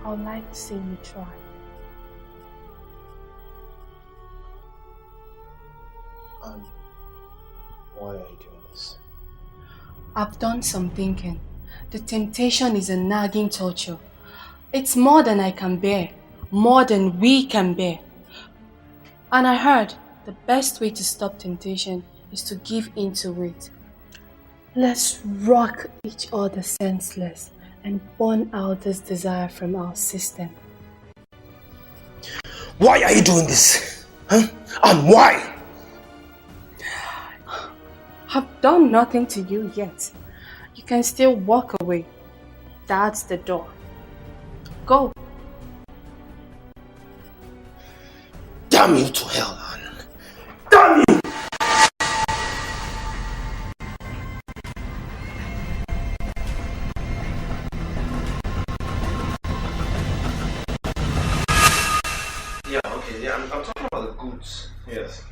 I would like to see you try. Why are you doing this? I've done some thinking. The temptation is a nagging torture. It's more than I can bear, more than we can bear. And I heard the best way to stop temptation is to give in to it. Let's rock each other senseless and burn out this desire from our system. Why are you doing this? Huh? And why? I've done nothing to you yet. You can still walk away. That's the door. Go. Damn you to hell, man. Damn you! I'm talking about the goods. Yes.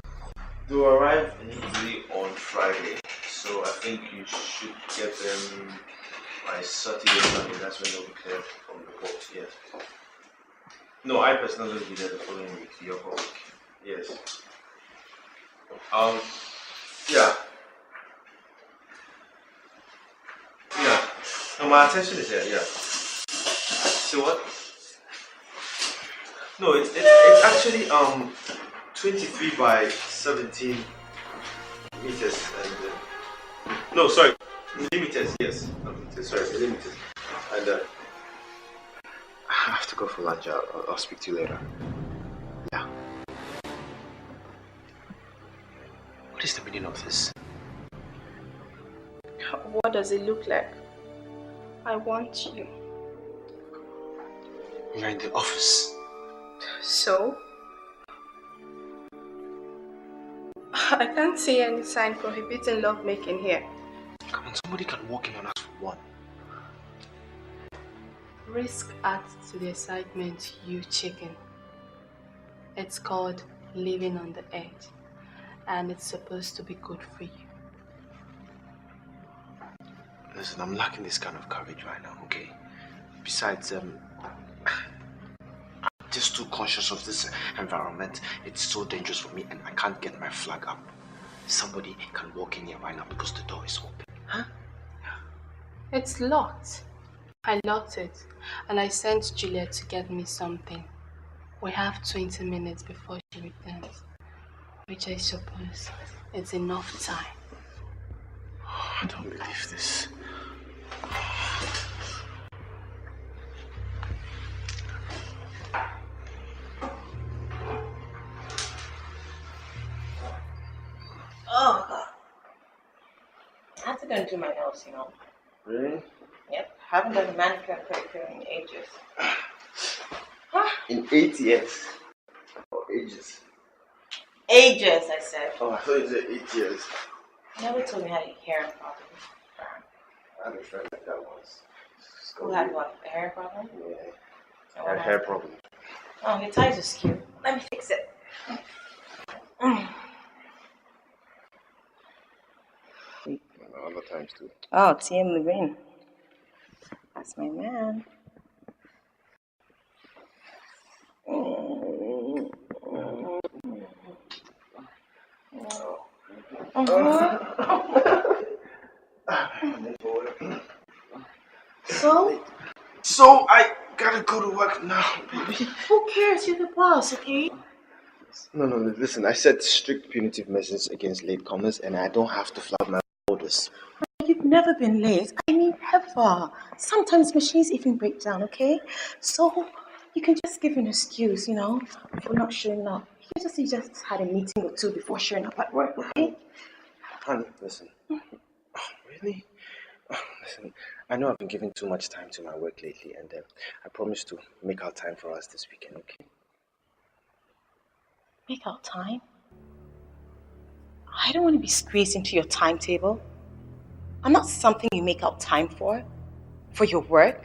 They will arrive in Italy on Friday, so I think you should get them by Saturday, Sunday. That's when they'll be cleared from the port. Yes. No, I personally will be there the following week, the upper week. Yes. Yeah. Yeah. No, my attention is here. Yeah. So what? No, it's actually 23 by 17 meters and no, sorry, millimeters. Yes, sorry, millimeters. And I have to go for lunch. I'll speak to you later. Yeah. What is the meaning of this? What does it look like? I want you. You're in the office. So? I can't see any sign prohibiting lovemaking here. Come on, somebody can walk in and ask for one. Risk adds to the excitement, you chicken. It's called living on the edge, and it's supposed to be good for you. Listen, I'm lacking this kind of courage right now, okay? Besides, I'm just too conscious of this environment. It's so dangerous for me and I can't get my flag up. Somebody can walk in here right now because the door is open. Huh? It's locked. I locked it and I sent Juliet to get me something. We have 20 minutes before she returns, which I suppose is enough time. I don't believe this. Oh, God. I have to go and do my nails, you know. Really? Yep. Haven't done a manicure and pedicure in ages. In 8 years? Or ages? Ages, I said. Oh, I thought you said 8 years. You never told me how your hair problem. I had a friend like that once. Who had what? A hair problem? Yeah. I had a hair problem. Oh, your ties are skewed. Let me fix it. Other times too. Oh, TM Levine. That's my man. So I gotta go to work now, baby. Who cares? You're the boss, okay? No, listen, I set strict punitive measures against latecomers and I don't have to flout my orders. You've never been late. I mean, ever. Sometimes machines even break down, okay? So you can just give an excuse, you know, for not showing up. You just had a meeting or two before showing up at work, okay? Honey, listen. Really? Listen, I know I've been giving too much time to my work lately and I promise to make out time for us this weekend, okay? Make out time? I don't want to be squeezed into your timetable. I'm not something you make out time for your work.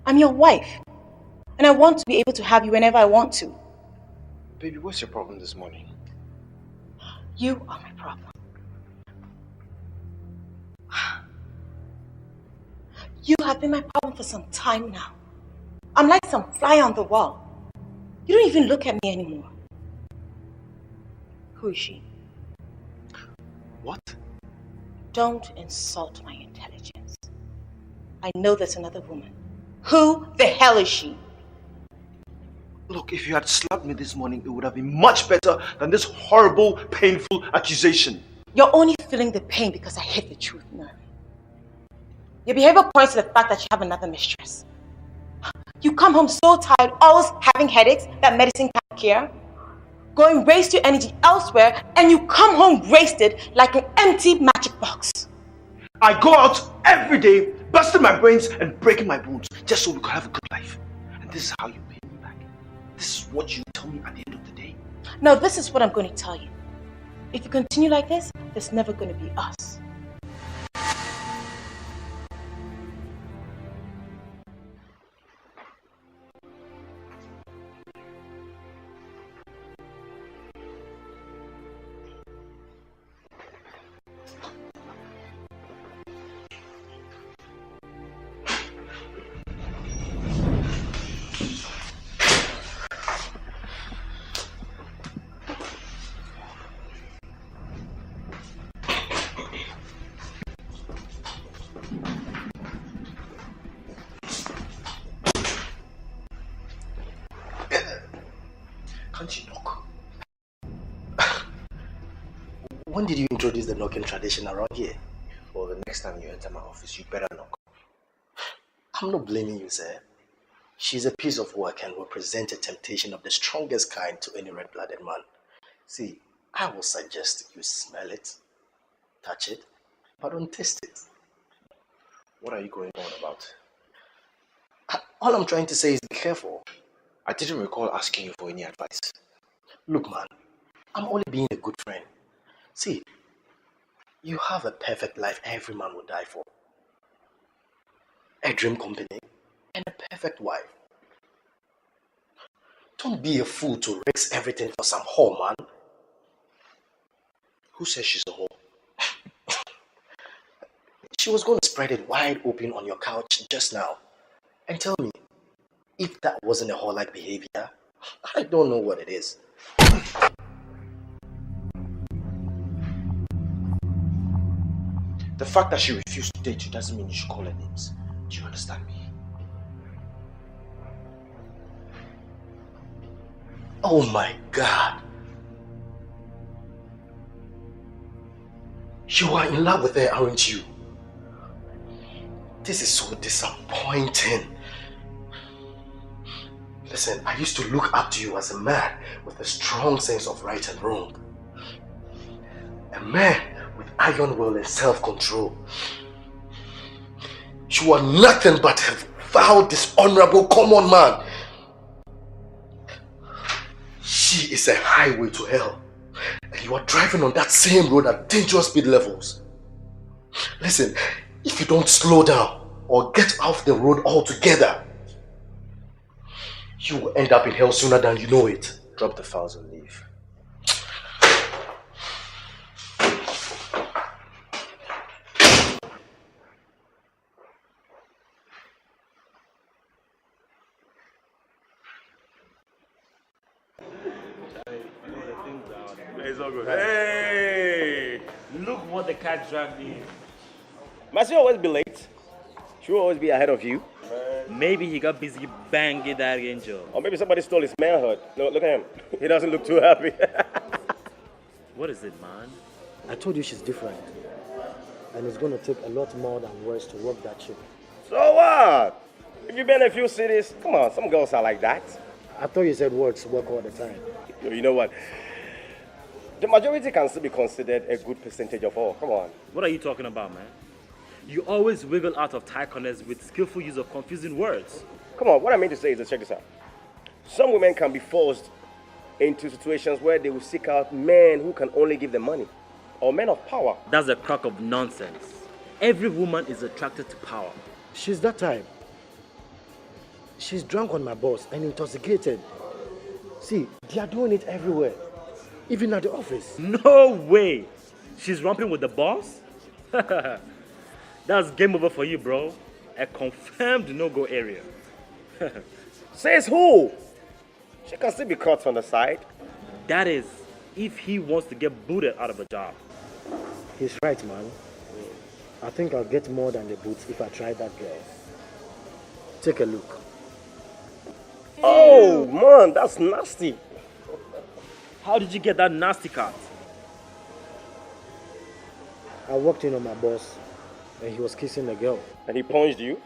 I'm your wife, and I want to be able to have you whenever I want to. Baby, what's your problem this morning? You are my problem. You have been my problem for some time now. I'm like some fly on the wall. You don't even look at me anymore. Who is she? What? Don't insult my intelligence. I know there's another woman. Who the hell is she? Look, if you had slapped me this morning, it would have been much better than this horrible, painful accusation. You're only feeling the pain because I hate the truth now. Your behavior points to the fact that you have another mistress. You come home so tired, always having headaches that medicine can't cure. Go and waste your energy elsewhere, and you come home wasted like an empty magic box. I go out every day, busting my brains and breaking my bones, just so we could have a good life. And this is how you pay me back. This is what you tell me at the end of the day. Now, this is what I'm going to tell you. If you continue like this, there's never going to be us. Can't you knock? When did you introduce the knocking tradition around here? Well, the next time you enter my office, you better knock. I'm not blaming you, sir. She's a piece of work and will present a temptation of the strongest kind to any red-blooded man. See, I will suggest you smell it, touch it, but don't taste it. What are you going on about? All I'm trying to say is be careful. I didn't recall asking you for any advice. Look, man, I'm only being a good friend. See, you have a perfect life every man would die for. A dream company and a perfect wife. Don't be a fool to risk everything for some whore, man. Who says she's a whore? She was going to spread it wide open on your couch just now. And tell me, if that wasn't a whore-like behavior, I don't know what it is. The fact that she refused to date you doesn't mean you should call her names. Do you understand me? Oh my God. You are in love with her, aren't you? This is so disappointing. Listen, I used to look up to you as a man with a strong sense of right and wrong. A man with iron will and self-control. You are nothing but a foul, dishonorable, common man. She is a highway to hell. And you are driving on that same road at dangerous speed levels. Listen, if you don't slow down or get off the road altogether, you will end up in hell sooner than you know it. Drop the files and leave. It's all good. Hey! Look what the cat dragged in. Must you always be late? Should we always be ahead of you? Maybe he got busy banging that angel. Or maybe somebody stole his manhood. No, look at him. He doesn't look too happy. What is it, man? I told you she's different. And it's going to take a lot more than words to work that ship. So what? If you've been in a few cities, come on, some girls are like that. I thought you said words work all the time. You know what? The majority can still be considered a good percentage of all. Come on. What are you talking about, man? You always wiggle out of tight corners with skillful use of confusing words. Come on, what I mean to say is, check this out. Some women can be forced into situations where they will seek out men who can only give them money, or men of power. That's a crock of nonsense. Every woman is attracted to power. She's that type. She's drunk on my boss and intoxicated. See, they are doing it everywhere. Even at the office. No way! She's romping with the boss? That's game over for you, bro. A confirmed no-go area. Says who? She can still be caught on the side. That is, if he wants to get booted out of a job. He's right, man. I think I'll get more than the boots if I try that girl. Take a look. Oh, man, that's nasty. How did you get that nasty cut? I walked in on my boss and he was kissing the girl. And he punched you?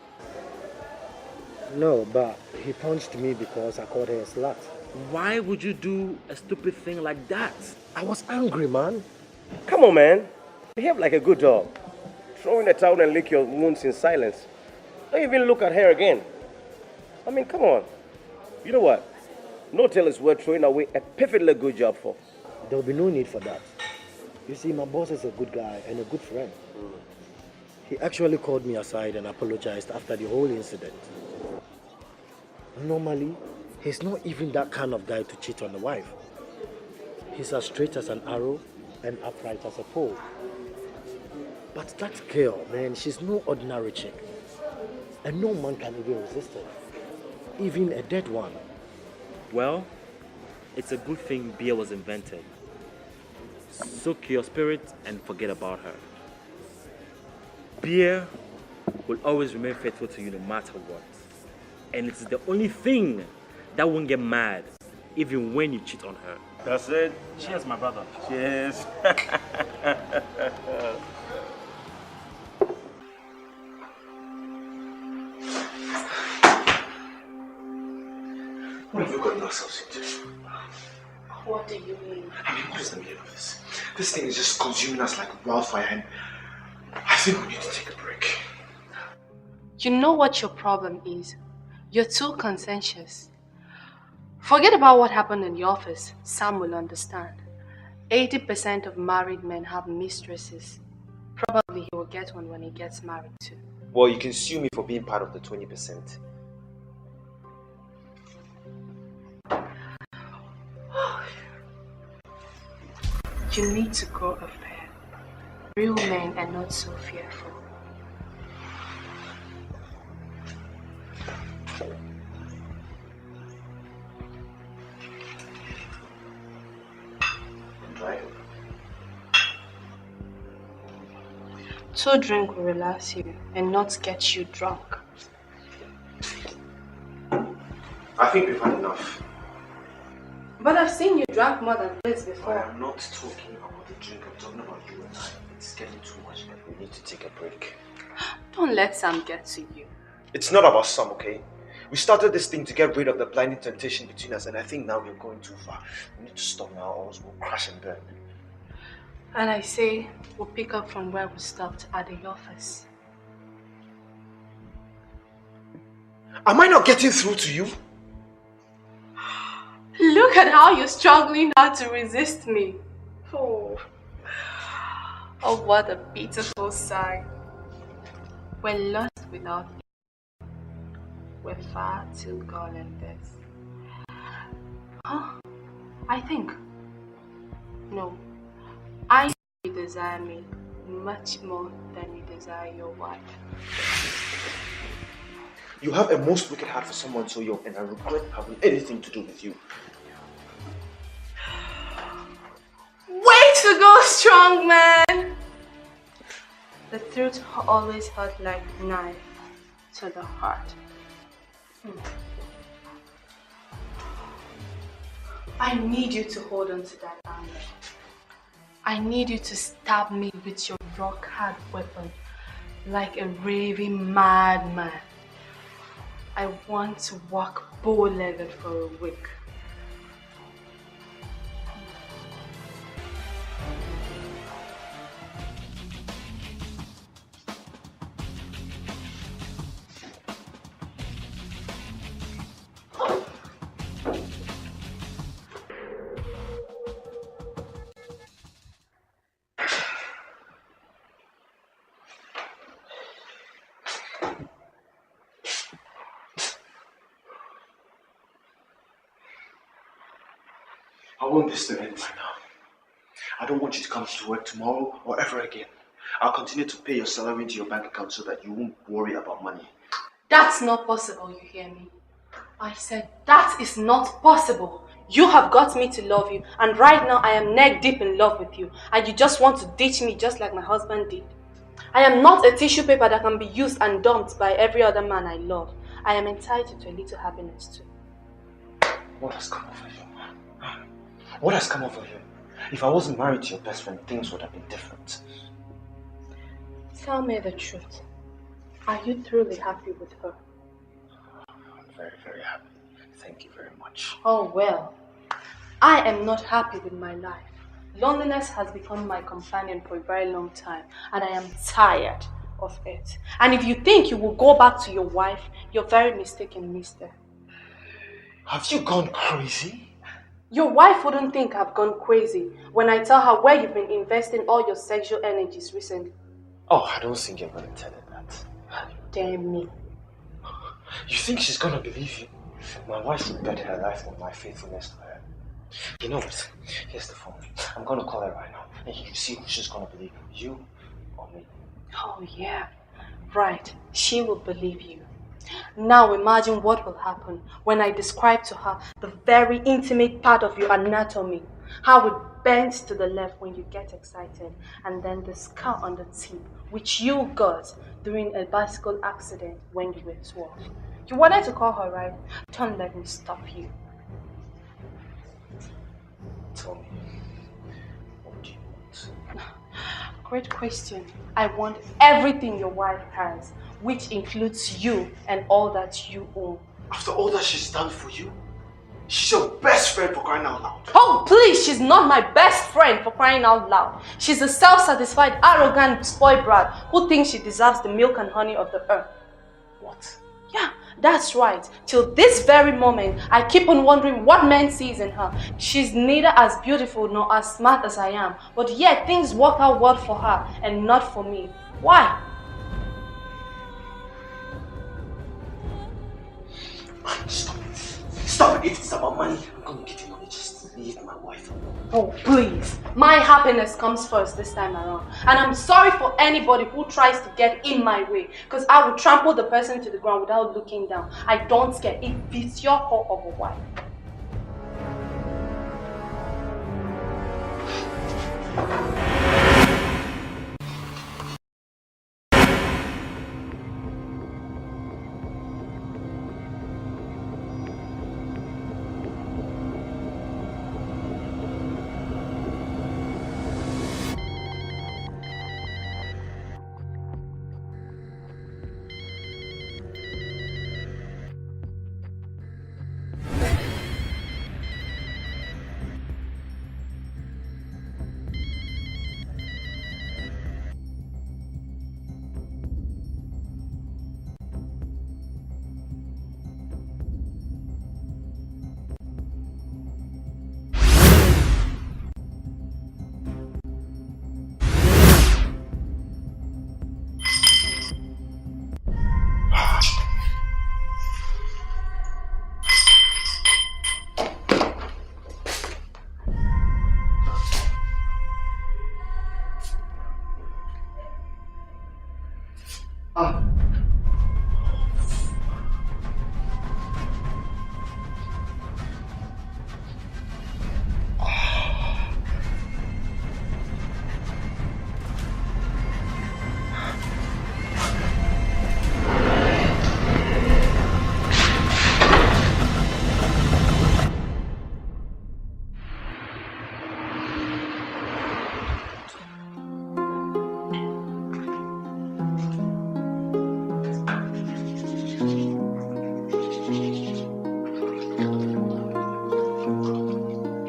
No, but he punched me because I called her a slut. Why would you do a stupid thing like that? I was angry, man. Come on, man. Behave like a good dog. Throw in the towel and lick your wounds in silence. Don't even look at her again. I mean, come on. You know what? No tale is worth throwing away a perfectly good job for. There'll be no need for that. You see, my boss is a good guy and a good friend. He actually called me aside and apologized after the whole incident. Normally, he's not even that kind of guy to cheat on the wife. He's as straight as an arrow and upright as a pole. But that girl, man, she's no ordinary chick. And no man can even resist her. Even a dead one. Well, it's a good thing beer was invented. Soak your spirit and forget about her. Beer will always remain faithful to you no matter what. And it's the only thing that won't get mad even when you cheat on her. That's it. Cheers, my brother. Cheers. What have we gotten ourselves into? What do you mean? I mean, what is the meaning of this? This thing is just consuming us like wildfire, and I think we need to take a break. You know what your problem is? You're too conscientious. Forget about what happened in the office. Sam will understand. 80% of married men have mistresses. Probably he will get one when he gets married too. Well, you can sue me for being part of the 20%. You need to grow a pair. Real men are not so fearful. Right? So drink will relax you and not get you drunk. I think we've had enough. But I've seen you drunk more than this I before. am not talking about the drink, I'm talking about you and I. It's getting too much and we need to take a break. Don't let Sam get to you. It's not about some, okay? We started this thing to get rid of the blinding temptation between us, and I think now we're going too far. We need to stop now, or else we'll crash and burn. And I say we'll pick up from where we stopped at the office. Am I not getting through to you? Look at how you're struggling now to resist me. Oh, what a beautiful sight. We're lost without you. We're far too gone in this. Huh? I think. No. I know you desire me much more than you desire your wife. You have a most wicked heart for someone so young, and I regret having anything to do with you. Way to go, strong man! The truth always hurt like a knife to the heart. I need you to hold on to that anger. I need you to stab me with your rock-hard weapon like a raving madman. I want to walk bow-legged for a week. I want this to end right now. I don't want you to come to work tomorrow or ever again. I'll continue to pay your salary into your bank account so that you won't worry about money. That's not possible, you hear me? I said that is not possible. You have got me to love you, and right now I am neck deep in love with you, and you just want to ditch me just like my husband did. I am not a tissue paper that can be used and dumped by every other man I love. I am entitled to a little happiness too. What has come over you? What has come over you? If I wasn't married to your best friend, things would have been different. Tell me the truth. Are you truly happy with her? I'm very, very happy. Thank you very much. Oh well, I am not happy with my life. Loneliness has become my companion for a very long time, and I am tired of it. And if you think you will go back to your wife, you're very mistaken, mister. Have you gone crazy? Your wife wouldn't think I've gone crazy when I tell her where you've been investing all your sexual energies recently. Oh, I don't think you're going to tell her that. Damn me. You think she's going to believe you? My wife would bet her life on my faithfulness to her. You know what? Here's the phone. I'm going to call her right now. And you see who she's going to believe. You or me. Oh yeah, right. She will believe you. Now imagine what will happen when I describe to her the very intimate part of your anatomy. How it bends to the left when you get excited, and then the scar on the tip, which you got during a bicycle accident when you were 12. You wanted to call her, right? Don't let me stop you. Tell me, what do you want? Great question. I want everything your wife has, which includes you and all that you own. After all that she's done for you, she's your best friend for crying out loud. Oh, please, she's not my best friend for crying out loud. She's a self-satisfied, arrogant, spoiled brat who thinks she deserves the milk and honey of the earth. What? Yeah, that's right. Till this very moment, I keep on wondering what man sees in her. She's neither as beautiful nor as smart as I am, but yet things work out well for her and not for me. Why? Stop it. Stop it. If it's about money, I'm going to get you money. Just leave my wife alone. Oh, please. My happiness comes first this time around. And I'm sorry for anybody who tries to get in my way, because I will trample the person to the ground without looking down. I don't care if it's your call of a wife.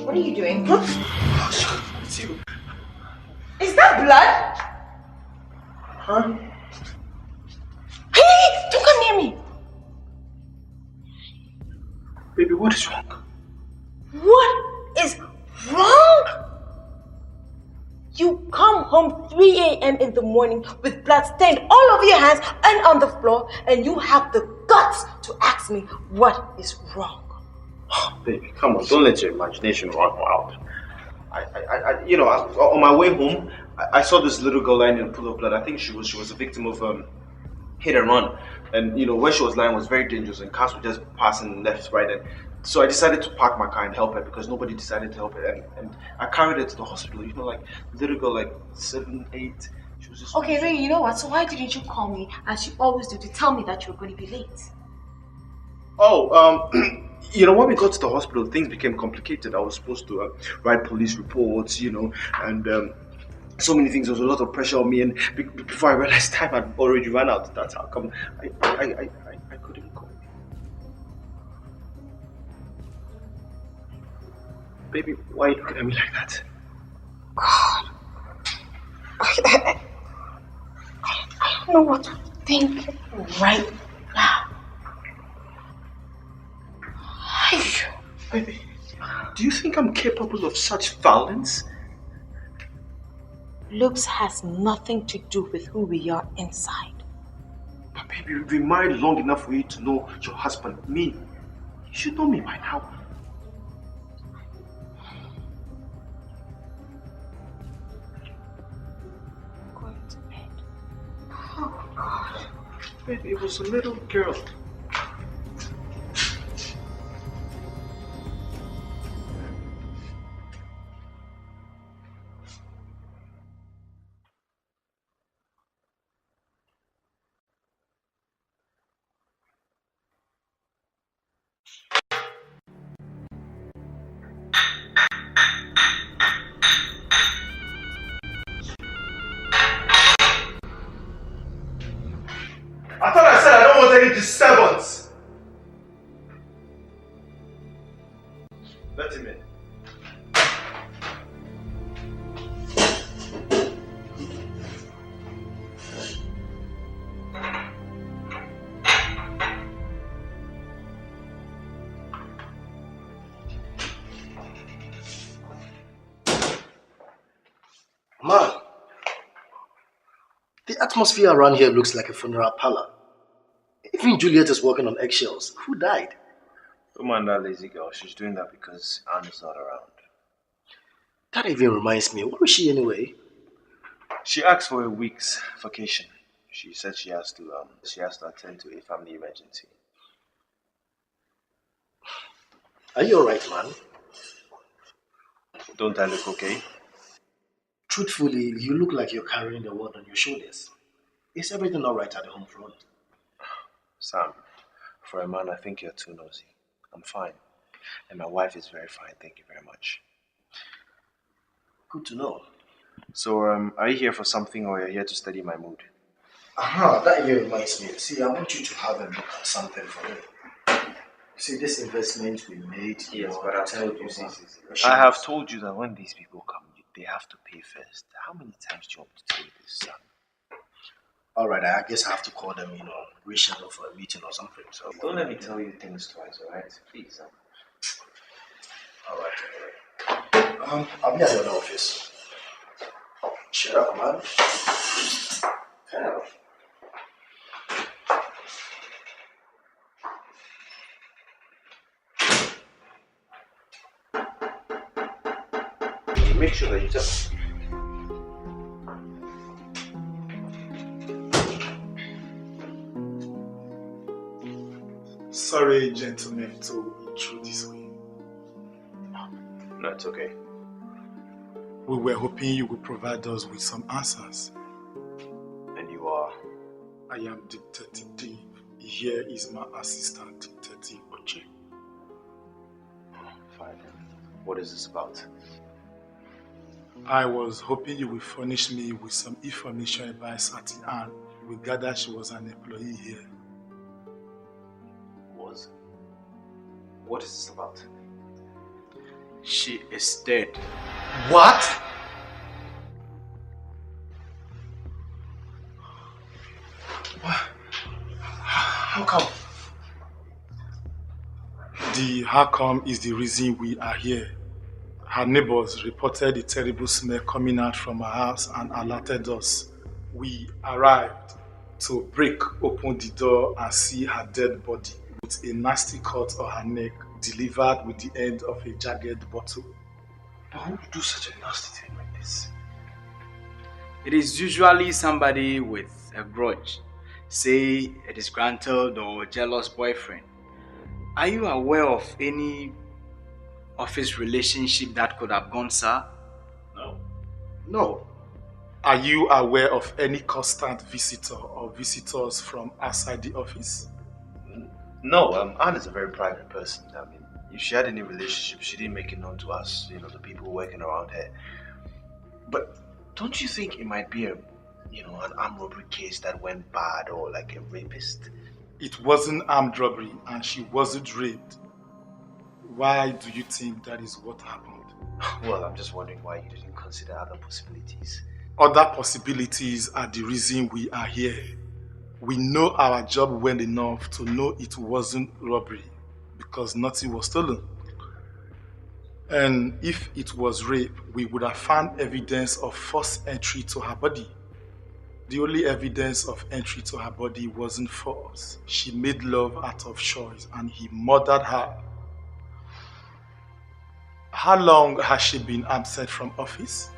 What are you doing? It's you. Is that blood? Huh? Hey, don't come near me. Baby, what is wrong? What is wrong? You come home 3 a.m. in the morning with blood stained all over your hands and on the floor, and you have the guts to ask me what is wrong. Baby, come on, don't let your imagination run wild. On my way home, I saw this little girl lying in a pool of blood. I think she was a victim of hit and run. And where she was lying was very dangerous and cars were just passing left, right. And so I decided to park my car and help her because nobody decided to help her. And I carried her to the hospital, like little girl, like 7, 8. She was just Okay, Ray, you know what? So why didn't you call me, as you always do, to tell me that you were going to be late? Oh, when we got to the hospital, things became complicated. I was supposed to write police reports, and so many things. There was a lot of pressure on me, and before I realized time had already run out. That's how come I couldn't go. Baby, why are you looking at me like that? God. I don't know what to think right now. Baby, do you think I'm capable of such violence? Looks has nothing to do with who we are inside. But baby, we've been married long enough for you to know your husband, me. You should know me by now. Going to bed. Oh, God. Baby, it was a little girl. I thought I said I don't want any disturbance. Let him in. Man, the atmosphere around here looks like a funeral parlor. Even Juliet is walking on eggshells. Who died? Don't mind that lazy girl. She's doing that because Anne is not around. That even reminds me, where is she anyway? She asked for a week's vacation. She said she has to attend to a family emergency. Are you alright, man? Don't I look okay? Truthfully, you look like you're carrying the world on your shoulders. Is everything alright at the home front? Sam, for a man, I think you're too nosy. I'm fine. And my wife is very fine, thank you very much. Good to know. So, are you here for something or are you here to study my mood? That even reminds me. See, I want you to have a look at something for me. See, this investment we made. Yes, but I told you. I have told you that when these people come, they have to pay first. How many times do you want me to tell you this, Sam? Alright, I guess I have to call them, reschedule for a meeting or something. So Don't let me tell you things twice, alright? Please, Sam. Alright. I'll be at your office. Shut up, man. Hell. Make sure that you just... Sorry, gentlemen, to intrude this way. No, it's okay. We were hoping you would provide us with some answers. And you are? I am Detective Dave. Here is my assistant, Detective Oche. Fine. What is this about? I was hoping you would furnish me with some information about Sati Ann. We gathered she was an employee here. Was? What is this about? She is dead. What? How come? The how come is the reason we are here. Her neighbors reported a terrible smell coming out from her house and alerted us. We arrived to break open the door and see her dead body with a nasty cut on her neck delivered with the end of a jagged bottle. But who would do such a nasty thing like this? It is usually somebody with a grudge. say a disgruntled or jealous boyfriend, are you aware of any office relationship that could have gone sour? No. No. Are you aware of any constant visitor or visitors from outside the office? No, Anne is a very private person. I mean, if she had any relationship, she didn't make it known to us, the people working around her. But don't you think it might be an armed robbery case that went bad, or like a rapist? It wasn't armed robbery and she wasn't raped. Why do you think that is what happened? Well, I'm just wondering why you didn't consider other possibilities. Other possibilities are the reason we are here. We know our job well enough to know it wasn't robbery because nothing was stolen. And if it was rape, we would have found evidence of forced entry to her body. The only evidence of entry to her body wasn't force. She made love out of choice and he murdered her. How long has she been absent from office?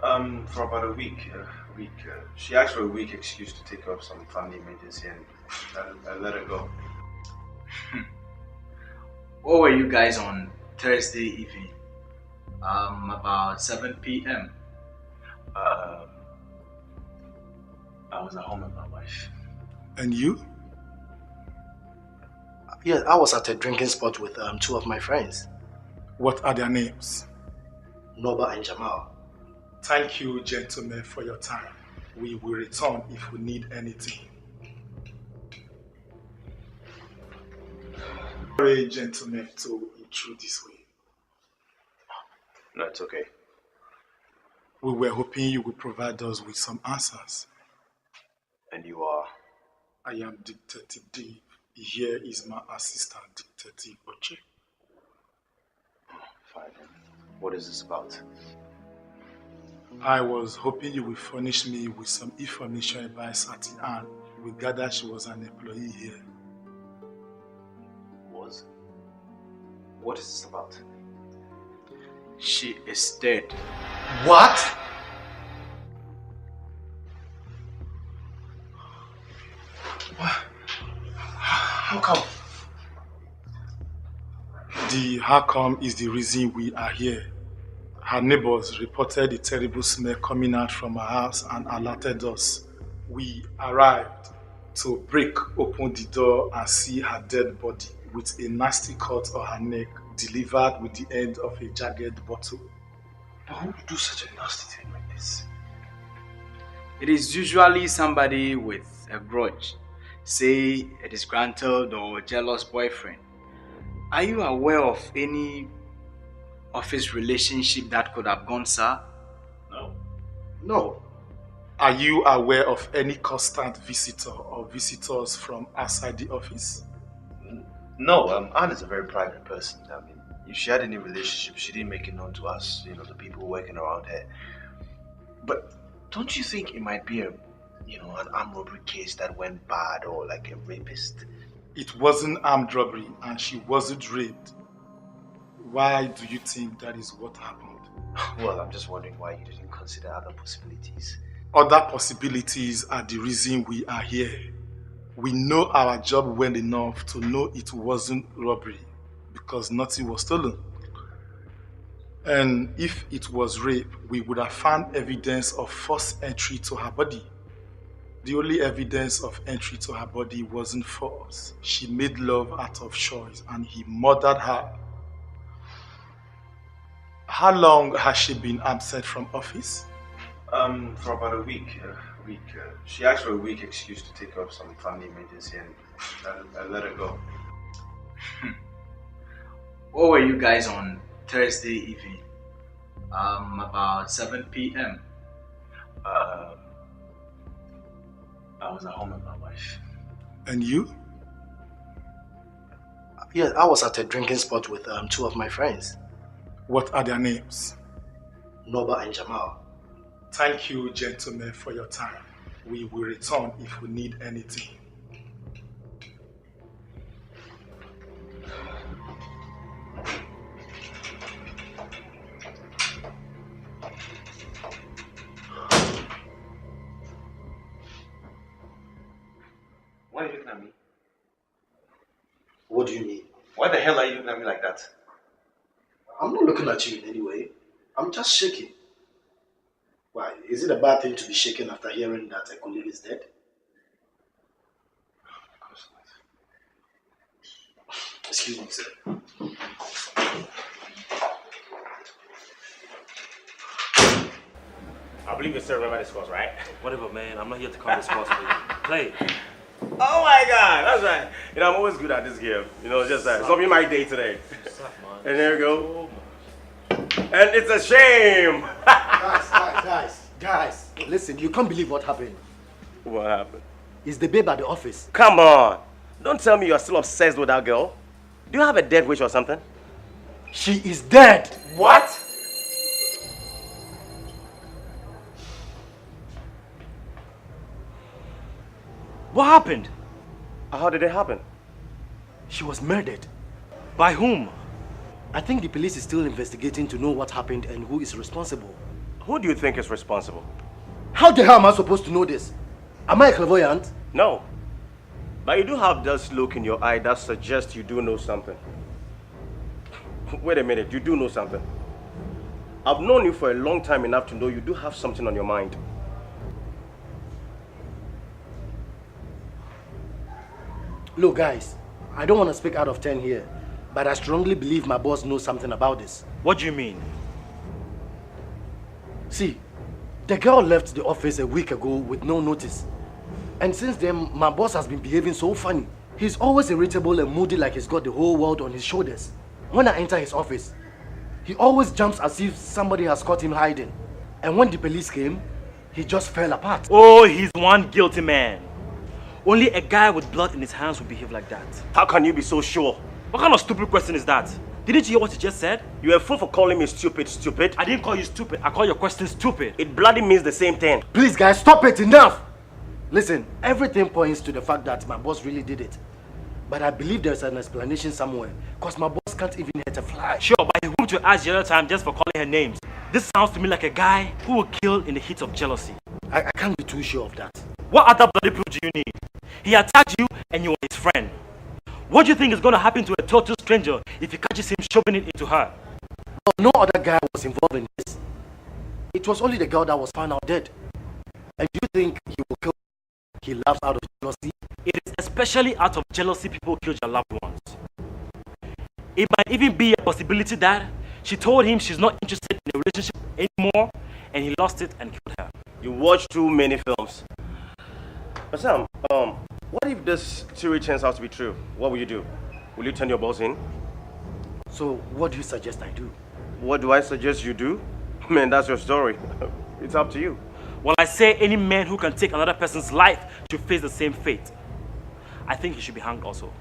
For about a week. She asked for a week excuse to take up some family emergency, and I let her go. Where were you guys on Thursday evening? About 7 p.m. I was at home with my wife. And you? Yeah, I was at a drinking spot with two of my friends. What are their names? Noba and Jamal. Thank you, gentlemen, for your time. We will return if we need anything. Sorry, gentlemen, to intrude this way. No, it's okay. We were hoping you would provide us with some answers. And you are? I am Detective Dave. Here is my assistant, Detective Oche. Fine. What is this about? I was hoping you would furnish me with some information about certain Anne. We gathered she was an employee here. Was? What is this about? She is dead. What? How come? The how come is the reason we are here. Her neighbors reported a terrible smell coming out from her house and alerted us. We arrived to break open the door and see her dead body with a nasty cut on her neck delivered with the end of a jagged bottle. But who would do such a nasty thing like this? It is usually somebody with a grudge, say a disgruntled or jealous boyfriend. Are you aware of any office relationship that could have gone sour? No. No. Are you aware of any constant visitor or visitors from outside the office? No, Anne is a very private person. I mean, if she had any relationship, she didn't make it known to us, the people working around her. But don't you think it might be an armed robbery case that went bad, or like a rapist? It wasn't armed robbery and she wasn't raped. Why do you think that is what happened? Well, I'm just wondering why you didn't consider other possibilities. Other possibilities are the reason we are here. We know our job well enough to know it wasn't robbery because nothing was stolen. And if it was rape, we would have found evidence of forced entry to her body. The only evidence of entry to her body wasn't force. She made love out of choice and he murdered her. How long has she been absent from office? For about a week. She asked for a week excuse to take up some family emergency, and I let her go. Where were you guys on Thursday evening? About 7 p.m. I was at home with my wife. And you? Yeah, I was at a drinking spot with two of my friends. What are their names? Noba and Jamal. Thank you, gentlemen, for your time. We will return if we need anything. Why are you looking at me? What do you mean? Why the hell are you looking at me like that? I'm not looking at you in any way. I'm just shaking. Why? Is it a bad thing to be shaken after hearing that a colleague is dead? Excuse me, sir. I believe you still remember this course, right? Whatever, man. I'm not here to come this course for you. Play. Oh my God, that's right. You know, I'm always good at this game. You know, just that. It's gonna be my day today. And there we go. And it's a shame. Guys, listen, you can't believe what happened. What happened? It's the babe at the office. Come on. Don't tell me you're still obsessed with that girl. Do you have a dead wish or something? She is dead. What? What happened? How did it happen? She was murdered. By whom? I think the police is still investigating to know what happened and who is responsible. Who do you think is responsible? How the hell am I supposed to know this? Am I a clairvoyant? No. But you do have this look in your eye that suggests you do know something. Wait a minute, you do know something. I've known you for a long time enough to know you do have something on your mind. Look, guys, I don't want to speak out of 10 here, but I strongly believe my boss knows something about this. What do you mean? See, the girl left the office a week ago with no notice. And since then, my boss has been behaving so funny. He's always irritable and moody like he's got the whole world on his shoulders. When I enter his office, he always jumps as if somebody has caught him hiding. And when the police came, he just fell apart. Oh, he's one guilty man. Only a guy with blood in his hands would behave like that. How can you be so sure? What kind of stupid question is that? Didn't you hear what he just said? You're a fool for calling me stupid. I didn't call you stupid. I call your question stupid. It bloody means the same thing. Please, guys, stop it. Enough! Listen, everything points to the fact that my boss really did it. But I believe there's an explanation somewhere, because my boss can't even hit a fly. Sure, but he whom to ask the other time just for calling her names. This sounds to me like a guy who will kill in the heat of jealousy. I can't be too sure of that. What other bloody proof do you need? He attacked you and you were his friend. What do you think is going to happen to a total stranger if he catches him shoving it into her? Well, no other guy was involved in this. It was only the girl that was found out dead. And do you think he will kill her? He laughs out of jealousy? It is especially out of jealousy people kill their loved ones. It might even be a possibility that she told him she's not interested in a relationship anymore and he lost it and killed her. You watch too many films. But Sam, what if this theory turns out to be true? What will you do? Will you turn your boss in? So what do you suggest I do? What do I suggest you do? Man, that's your story. It's up to you. Well, I say any man who can take another person's life to face the same fate. I think he should be hanged also.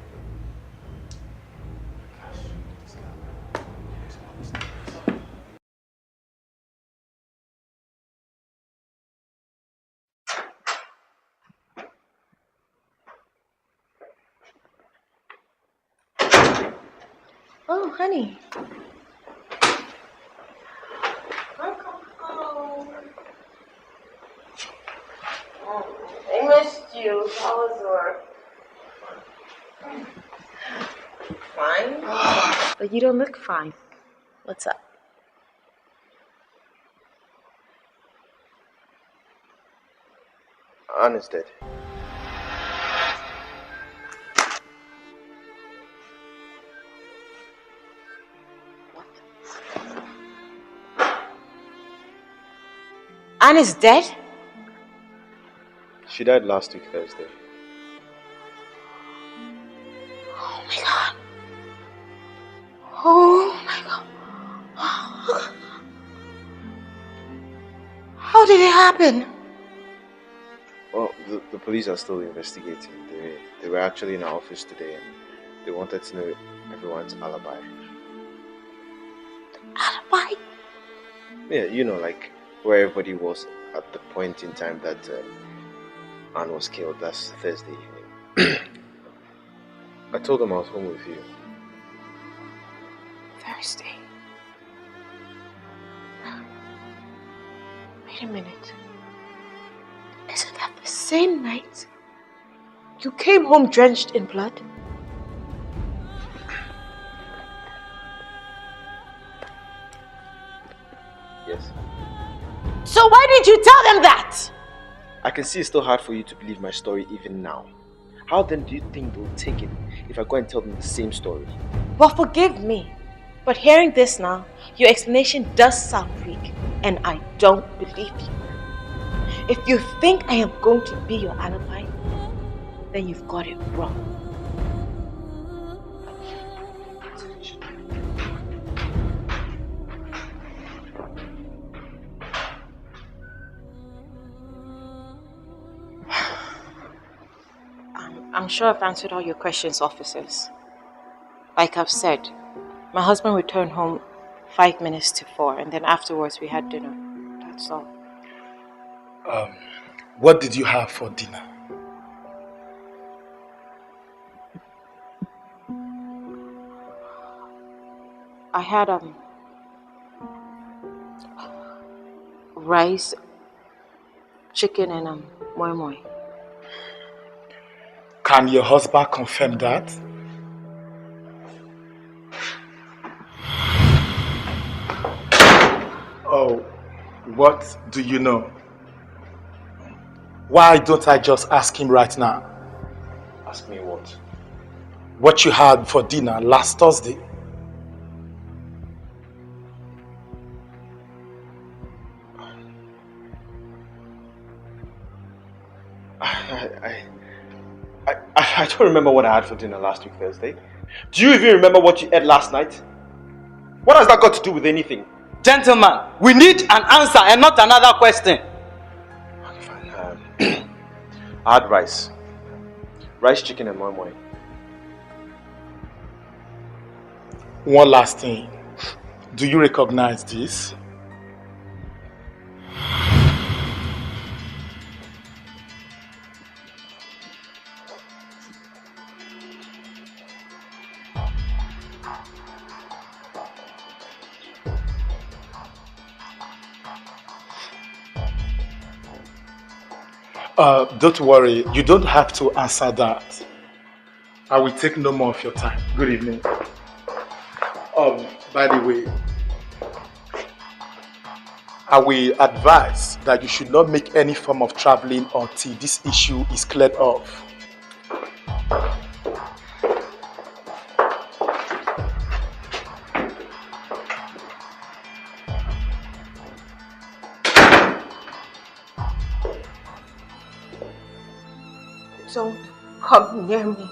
Oh, honey. Welcome home. I missed you. How was work? Fine. But you don't look fine. What's up? Anne is dead. Anne is dead? She died last week Thursday. Oh my god. Oh my god. How did it happen? Well, the police are still investigating. They were actually in our office today and they wanted to know everyone's alibi. Alibi? Yeah, you know, like where everybody was at the point in time that Anne was killed. That's Thursday evening. I told them I was home with you. Thursday. Wait a minute. Isn't that the same night You came home drenched in blood? Yes. So why did you tell them that? I can see it's still hard for you to believe my story even now. How then do you think they'll take it if I go and tell them the same story? Well, forgive me, but hearing this now, your explanation does sound weak, and I don't believe you. If you think I am going to be your alibi, then you've got it wrong. I'm sure I've answered all your questions, officers. Like I've said, my husband returned home 5 minutes to 4, and then afterwards we had dinner. That's all. What did you have for dinner? I had rice, chicken, and moi moi. Can your husband confirm that? Oh, what do you know? Why don't I just ask him right now? Ask me what? What you had for dinner last Thursday? I don't remember what I had for dinner last week Thursday. Do you even remember what you ate last night? What has that got to do with anything? Gentlemen, we need an answer and not another question. Okay, fine. I had rice. Rice, chicken, and moi moi. One last thing. Do you recognize this? Don't worry, you don't have to answer that. I will take no more of your time. Good evening. By the way, I will advise that you should not make any form of traveling until this issue is cleared off. Don't come near me.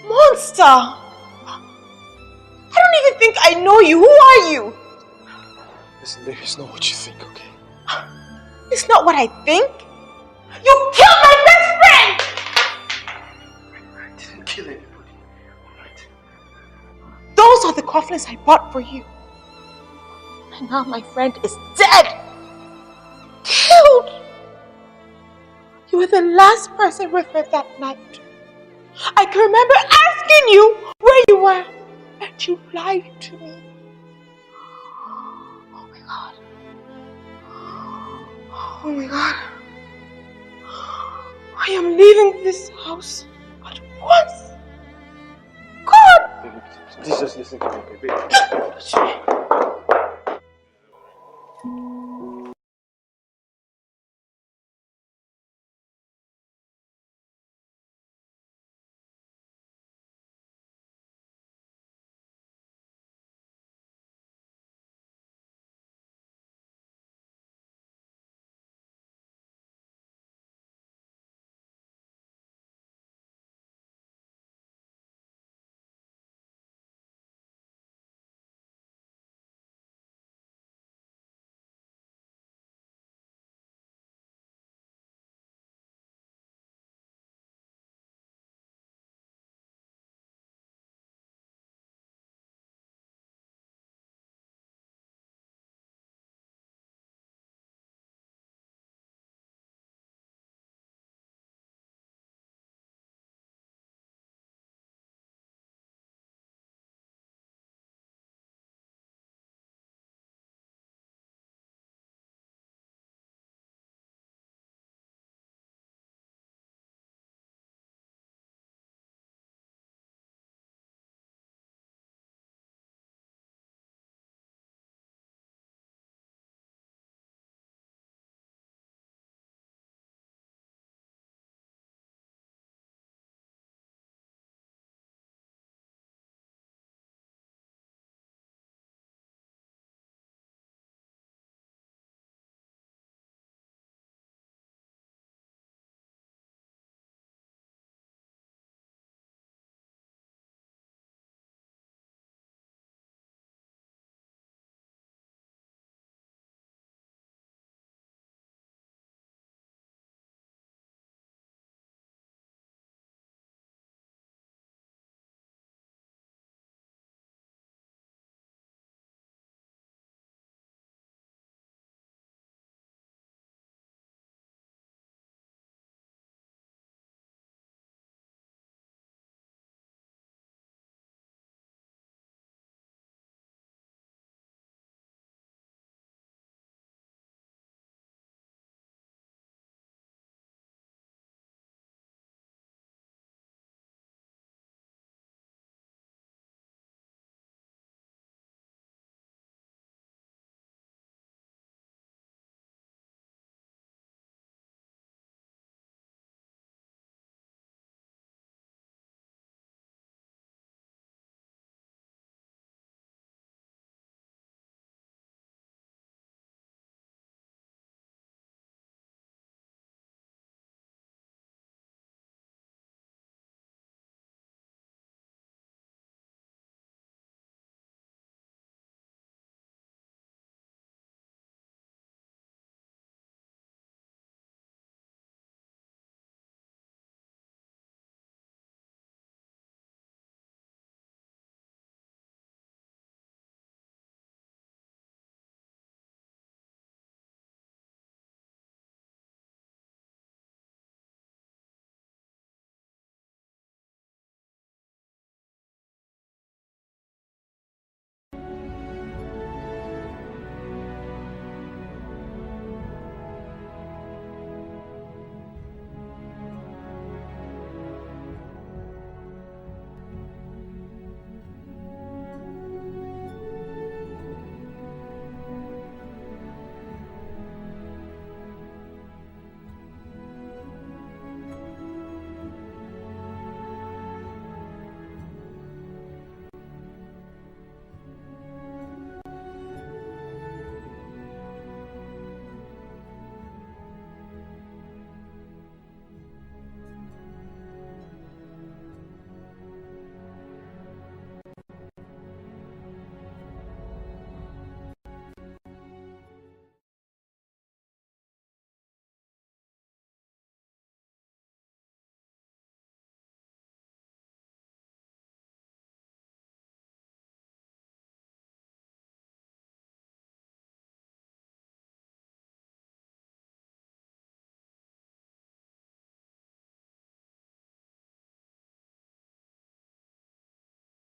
Monster! I don't even think I know you. Who are you? Listen, baby, it's not what you think, okay? It's not what I think. You killed my best friend! I didn't kill anybody. Alright. Those are the coffins I bought for you. And now my friend is dead. Killed. You were the last person with her that night. I can remember asking you where you were, and you lied to me. Oh my God. Oh my God. I am leaving this house at once. God! Baby, just listen to me, okay, baby?